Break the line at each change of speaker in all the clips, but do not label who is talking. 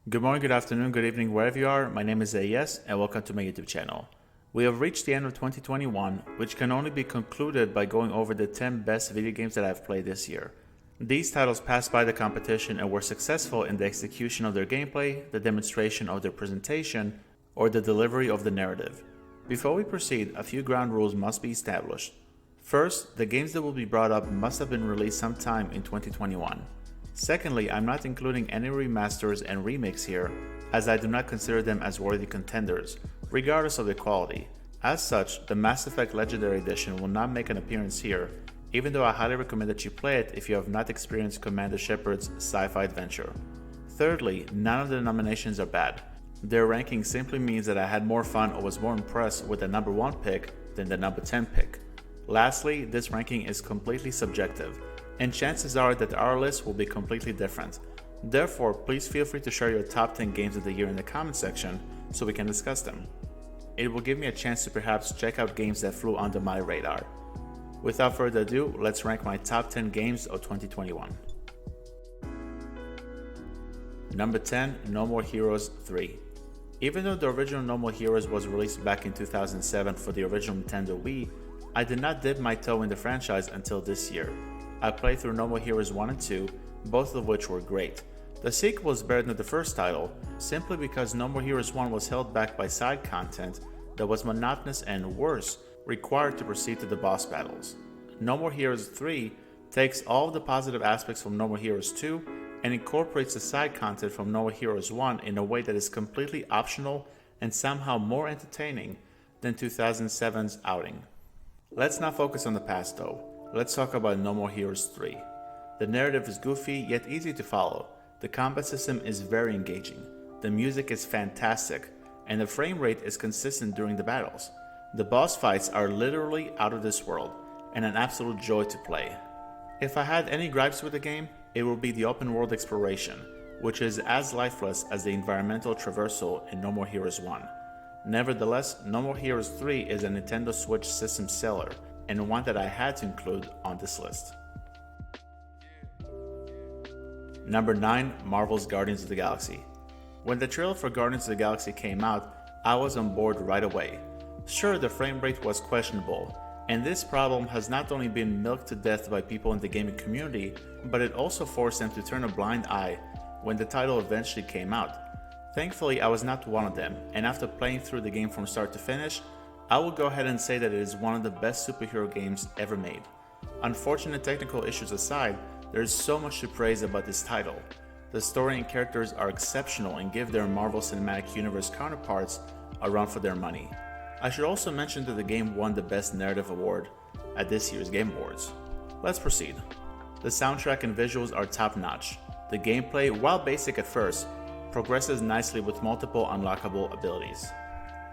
Good morning, good afternoon, good evening, wherever you are. My name is Ayes, and welcome to my YouTube channel. We have reached the end of 2021, which can only be concluded by going over the 10 best video games that I've played this year. These titles passed by the competition and were successful in the execution of their gameplay, the demonstration of their presentation, or the delivery of the narrative. Before we proceed, a few ground rules must be established. First, the games that will be brought up must have been released sometime in 2021. Secondly, I'm not including any remasters and remakes here, as I do not consider them as worthy contenders, regardless of their quality. As such, the Mass Effect Legendary Edition will not make an appearance here, even though I highly recommend that you play it if you have not experienced Commander Shepard's sci-fi adventure. Thirdly, none of the nominations are bad. Their ranking simply means that I had more fun or was more impressed with the number 1 pick than the number 10 pick. Lastly, this ranking is completely subjective, and chances are that our list will be completely different. Therefore, please feel free to share your top 10 games of the year in the comment section so we can discuss them. It will give me a chance to perhaps check out games that flew under my radar. Without further ado, let's rank my top 10 games of 2021. Number 10, No More Heroes 3. Even though the original No More Heroes was released back in 2007 for the original Nintendo Wii, I did not dip my toe in the franchise until this year. I played through No More Heroes 1 and 2, both of which were great. The sequel was better than the first title, simply because No More Heroes 1 was held back by side content that was monotonous and, worse, required to proceed to the boss battles. No More Heroes 3 takes all of the positive aspects from No More Heroes 2 and incorporates the side content from No More Heroes 1 in a way that is completely optional and somehow more entertaining than 2007's outing. Let's not focus on the past though. Let's talk about No More Heroes 3. The narrative is goofy yet easy to follow. The combat system is very engaging. The music is fantastic, and the frame rate is consistent during the battles. The boss fights are literally out of this world, and an absolute joy to play. If I had any gripes with the game, it would be the open world exploration, which is as lifeless as the environmental traversal in No More Heroes 1. Nevertheless, No More Heroes 3 is a Nintendo Switch system seller, and one that I had to include on this list. Number 9, Marvel's Guardians of the Galaxy. When the trailer for Guardians of the Galaxy came out, I was on board right away. Sure, the frame rate was questionable, and this problem has not only been milked to death by people in the gaming community, but it also forced them to turn a blind eye when the title eventually came out. Thankfully, I was not one of them, and after playing through the game from start to finish, I will go ahead and say that it is one of the best superhero games ever made. Unfortunate technical issues aside, there is so much to praise about this title. The story and characters are exceptional and give their Marvel Cinematic Universe counterparts a run for their money. I should also mention that the game won the Best Narrative Award at this year's Game Awards. Let's proceed. The soundtrack and visuals are top-notch. The gameplay, while basic at first, progresses nicely with multiple unlockable abilities.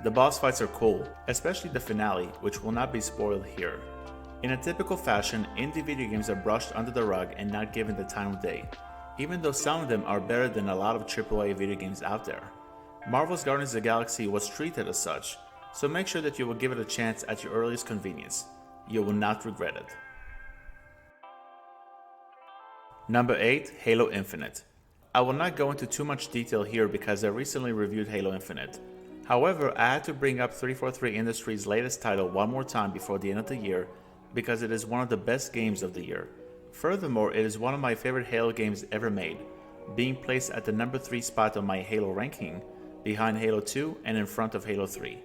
The boss fights are cool, especially the finale, which will not be spoiled here. In a typical fashion, indie video games are brushed under the rug and not given the time of day, even though some of them are better than a lot of AAA video games out there. Marvel's Guardians of the Galaxy was treated as such, so make sure that you will give it a chance at your earliest convenience. You will not regret it. Number 8, Halo Infinite. I will not go into too much detail here because I recently reviewed Halo Infinite. However, I had to bring up 343 Industries' latest title one more time before the end of the year because it is one of the best games of the year. Furthermore, it is one of my favorite Halo games ever made, being placed at the number 3 spot on my Halo ranking, behind Halo 2 and in front of Halo 3.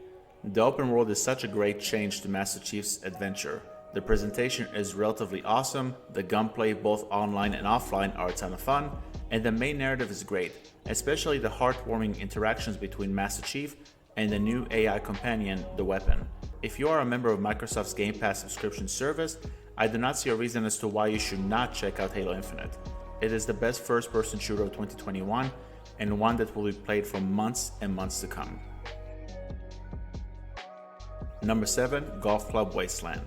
The open world is such a great change to Master Chief's adventure. The presentation is relatively awesome, the gunplay both online and offline are a ton of fun, and the main narrative is great, especially the heartwarming interactions between Master Chief and the new AI companion, the Weapon. If you are a member of Microsoft's Game Pass subscription service, I do not see a reason as to why you should not check out Halo Infinite. It is the best first-person shooter of 2021, and one that will be played for months and months to come. Number 7, Golf Club Wasteland.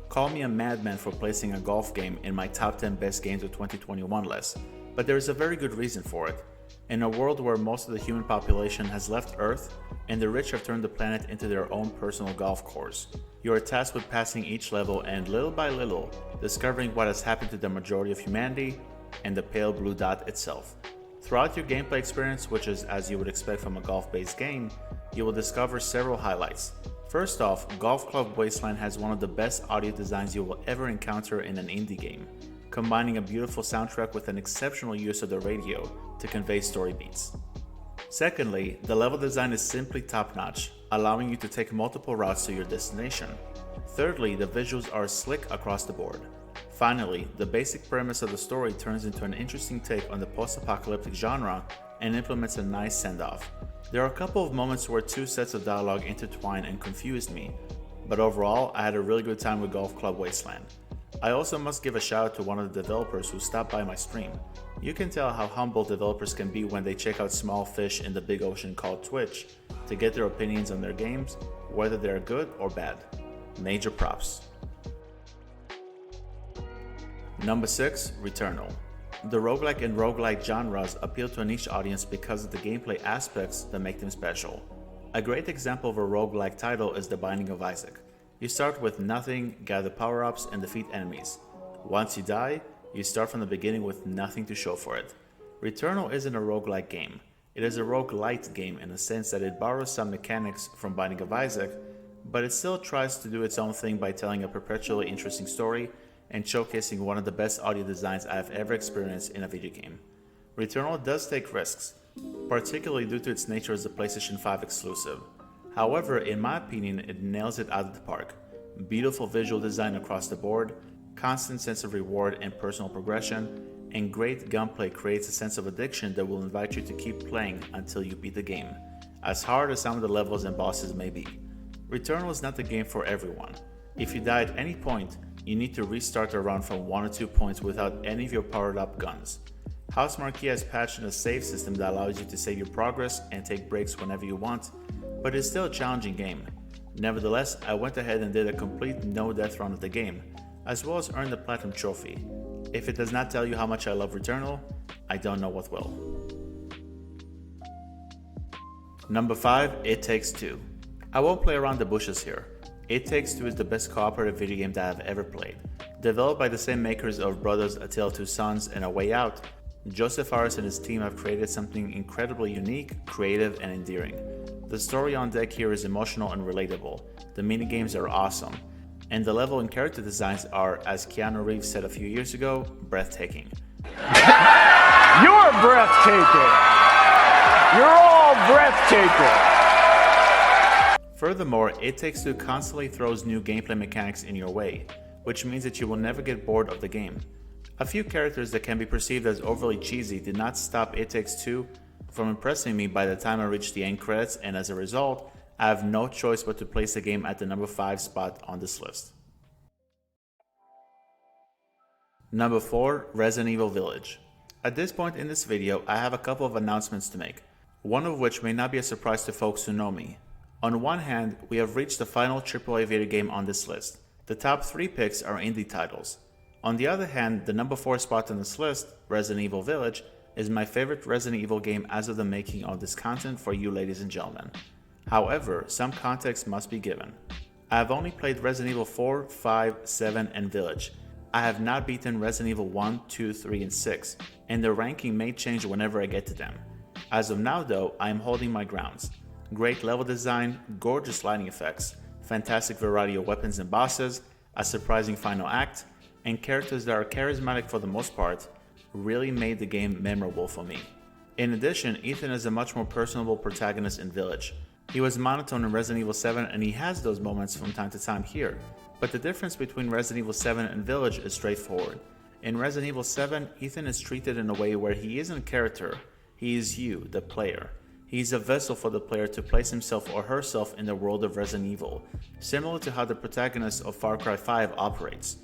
Call me a madman for placing a golf game in my top 10 best games of 2021 list, but there is a very good reason for it. In a world where most of the human population has left Earth and the rich have turned the planet into their own personal golf course, you are tasked with passing each level and little by little discovering what has happened to the majority of humanity and the pale blue dot itself. Throughout your gameplay experience, which is as you would expect from a golf-based game, you will discover several highlights. First off, Golf Club Wasteland has one of the best audio designs you will ever encounter in an indie game, combining a beautiful soundtrack with an exceptional use of the radio to convey story beats. Secondly, the level design is simply top-notch, allowing you to take multiple routes to your destination. Thirdly, the visuals are slick across the board. Finally, the basic premise of the story turns into an interesting take on the post-apocalyptic genre and implements a nice send-off. There are a couple of moments where two sets of dialogue intertwine and confused me, but overall, I had a really good time with Golf Club Wasteland. I also must give a shout out to one of the developers who stopped by my stream. You can tell how humble developers can be when they check out small fish in the big ocean called Twitch to get their opinions on their games, whether they're good or bad. Major props. Number 6. Returnal. The roguelike and roguelite genres appeal to a niche audience because of the gameplay aspects that make them special. A great example of a roguelike title is The Binding of Isaac. You start with nothing, gather power-ups, and defeat enemies. Once you die, you start from the beginning with nothing to show for it. Returnal isn't a roguelike game. It is a roguelite game in the sense that it borrows some mechanics from Binding of Isaac, but it still tries to do its own thing by telling a perpetually interesting story and showcasing one of the best audio designs I have ever experienced in a video game. Returnal does take risks, particularly due to its nature as a PlayStation 5 exclusive. However, in my opinion, it nails it out of the park. Beautiful visual design across the board, constant sense of reward and personal progression, and great gunplay creates a sense of addiction that will invite you to keep playing until you beat the game, as hard as some of the levels and bosses may be. Returnal is not the game for everyone. If you die at any point, you need to restart the run from 1 or 2 points without any of your powered up guns. Housemarque has patched in a save system that allows you to save your progress and take breaks whenever you want, but it's still a challenging game. Nevertheless, I went ahead and did a complete no-death run of the game, as well as earned the Platinum Trophy. If it does not tell you how much I love Returnal, I don't know what will. Number 5. It Takes Two. I won't play around the bushes here. It Takes Two is the best cooperative video game that I've ever played. Developed by the same makers of Brothers: A Tale of Two Sons and A Way Out, Joseph Fares and his team have created something incredibly unique, creative, and endearing. The story on deck here is emotional and relatable, the minigames are awesome, and the level and character designs are, as Keanu Reeves said a few years ago, breathtaking.
You're breathtaking! You're all breathtaking!
Furthermore, It Takes Two constantly throws new gameplay mechanics in your way, which means that you will never get bored of the game. A few characters that can be perceived as overly cheesy did not stop It Takes Two from impressing me by the time I reached the end credits, and as a result, I have no choice but to place the game at the number 5 spot on this list. Number 4. Resident Evil Village. At this point in this video, I have a couple of announcements to make, one of which may not be a surprise to folks who know me. On one hand, we have reached the final AAA video game on this list. The top 3 picks are indie titles. On the other hand, the number 4 spot on this list, Resident Evil Village, is my favorite Resident Evil game as of the making of this content for you ladies and gentlemen. However, some context must be given. I have only played Resident Evil 4, 5, 7, and Village. I have not beaten Resident Evil 1, 2, 3, and 6, and the ranking may change whenever I get to them. As of now though, I am holding my grounds. Great level design, gorgeous lighting effects, fantastic variety of weapons and bosses, a surprising final act, and characters that are charismatic for the most part, really made the game memorable for me. In addition, Ethan is a much more personable protagonist in Village. He was monotone in Resident Evil 7 and he has those moments from time to time here, but the difference between Resident Evil 7 and Village is straightforward. In Resident Evil 7, Ethan is treated in a way where he isn't a character, he is you, the player. He is a vessel for the player to place himself or herself in the world of Resident Evil, similar to how the protagonist of Far Cry 5 operates.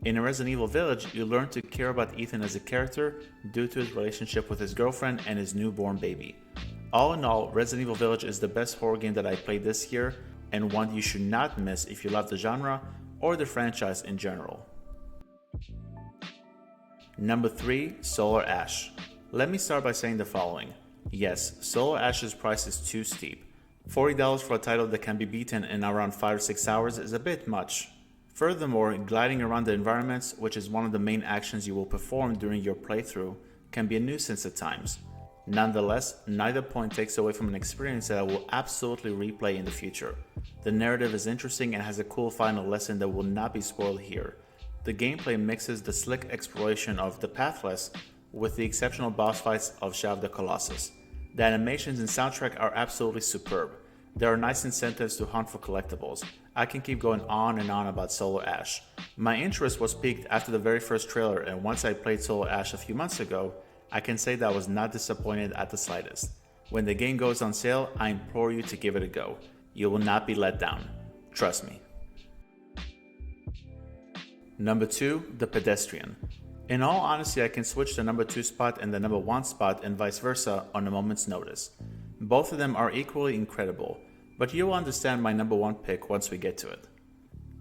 In Resident Evil Village, you learn to care about Ethan as a character due to his relationship with his girlfriend and his newborn baby. All in all, Resident Evil Village is the best horror game that I played this year, and one you should not miss if you love the genre or the franchise in general. Number 3. Solar Ash. Let me start by saying the following. Yes, Solar Ash's price is too steep. $40 for a title that can be beaten in around 5 or 6 hours is a bit much. Furthermore, gliding around the environments, which is one of the main actions you will perform during your playthrough, can be a nuisance at times. Nonetheless, neither point takes away from an experience that I will absolutely replay in the future. The narrative is interesting and has a cool final lesson that will not be spoiled here. The gameplay mixes the slick exploration of The Pathless with the exceptional boss fights of Shadow of the Colossus. The animations and soundtrack are absolutely superb. There are nice incentives to hunt for collectibles. I can keep going on and on about Solo Ash. My interest was piqued after the very first trailer, and once I played Solo Ash a few months ago, I can say that I was not disappointed at the slightest. When the game goes on sale, I implore you to give it a go. You will not be let down. Trust me. Number 2, The Pedestrian. In all honesty, I can switch the number 2 spot and the number 1 spot and vice versa on a moment's notice. Both of them are equally incredible, but you will understand my number 1 pick once we get to it.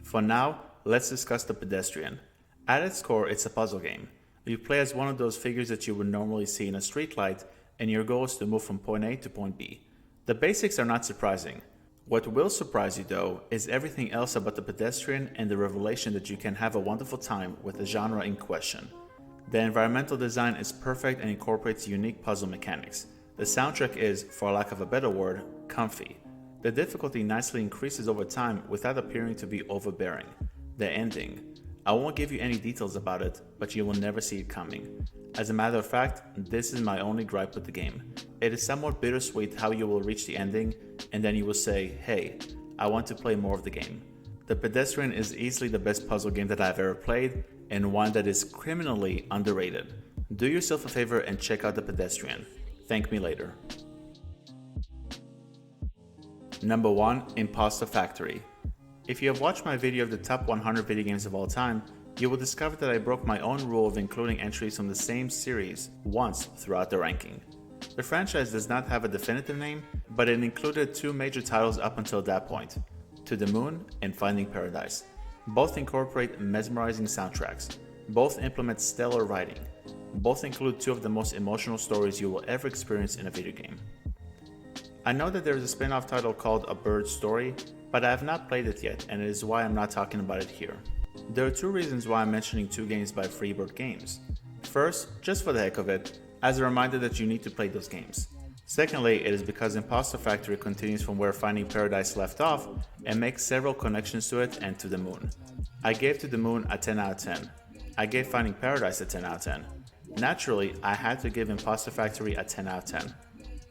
For now, let's discuss The Pedestrian. At its core, it's a puzzle game. You play as one of those figures that you would normally see in a streetlight, and your goal is to move from point A to point B. The basics are not surprising. What will surprise you though is everything else about The Pedestrian and the revelation that you can have a wonderful time with the genre in question. The environmental design is perfect and incorporates unique puzzle mechanics. The soundtrack is, for lack of a better word, comfy. The difficulty nicely increases over time without appearing to be overbearing. The ending. I won't give you any details about it, but you will never see it coming. As a matter of fact, this is my only gripe with the game. It is somewhat bittersweet how you will reach the ending, and then you will say, hey, I want to play more of the game. The Pedestrian is easily the best puzzle game that I've ever played, and one that is criminally underrated. Do yourself a favor and check out The Pedestrian. Thank me later. Number 1, Imposter Factory. If you have watched my video of the top 100 video games of all time, you will discover that I broke my own rule of including entries from the same series once throughout the ranking. The franchise does not have a definitive name, but it included 2 major titles up until that point, To the Moon and Finding Paradise. Both incorporate mesmerizing soundtracks. Both implement stellar writing. Both include 2 of the most emotional stories you will ever experience in a video game. I know that there is a spin-off title called A Bird's Story, but I have not played it yet, and it is why I'm not talking about it here. There are 2 reasons why I'm mentioning 2 games by Freebird Games. First, just for the heck of it, as a reminder that you need to play those games. Secondly, it is because Imposter Factory continues from where Finding Paradise left off and makes several connections to it and To the Moon. I gave To the Moon a 10 out of 10. I gave Finding Paradise a 10 out of 10. Naturally, I had to give Imposter Factory a 10 out of 10.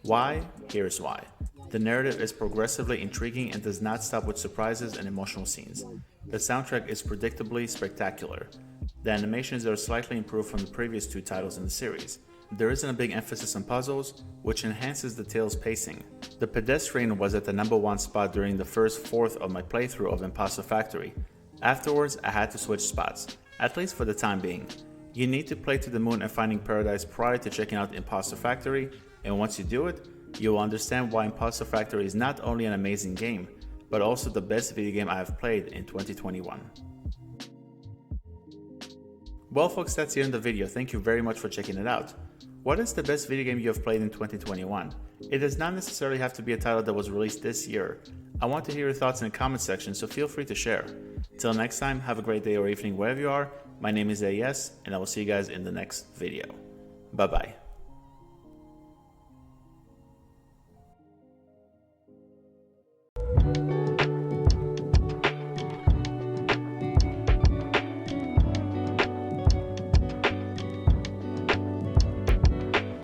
Why? Here's why. The narrative is progressively intriguing and does not stop with surprises and emotional scenes. The soundtrack is predictably spectacular. The animations are slightly improved from the previous 2 titles in the series. There isn't a big emphasis on puzzles, which enhances the tale's pacing. The Pedestrian was at the number 1 spot during the first fourth of my playthrough of Imposter Factory. Afterwards, I had to switch spots, at least for the time being. You need to play To the Moon and Finding Paradise prior to checking out Imposter Factory, and once you do it, you will understand why Imposter Factory is not only an amazing game, but also the best video game I have played in 2021. Well folks, that's the end of the video. Thank you very much for checking it out. What is the best video game you have played in 2021? It does not necessarily have to be a title that was released this year. I want to hear your thoughts in the comment section, so feel free to share. Till next time, have a great day or evening wherever you are. My name is AES, and I will see you guys in the next video. Bye bye.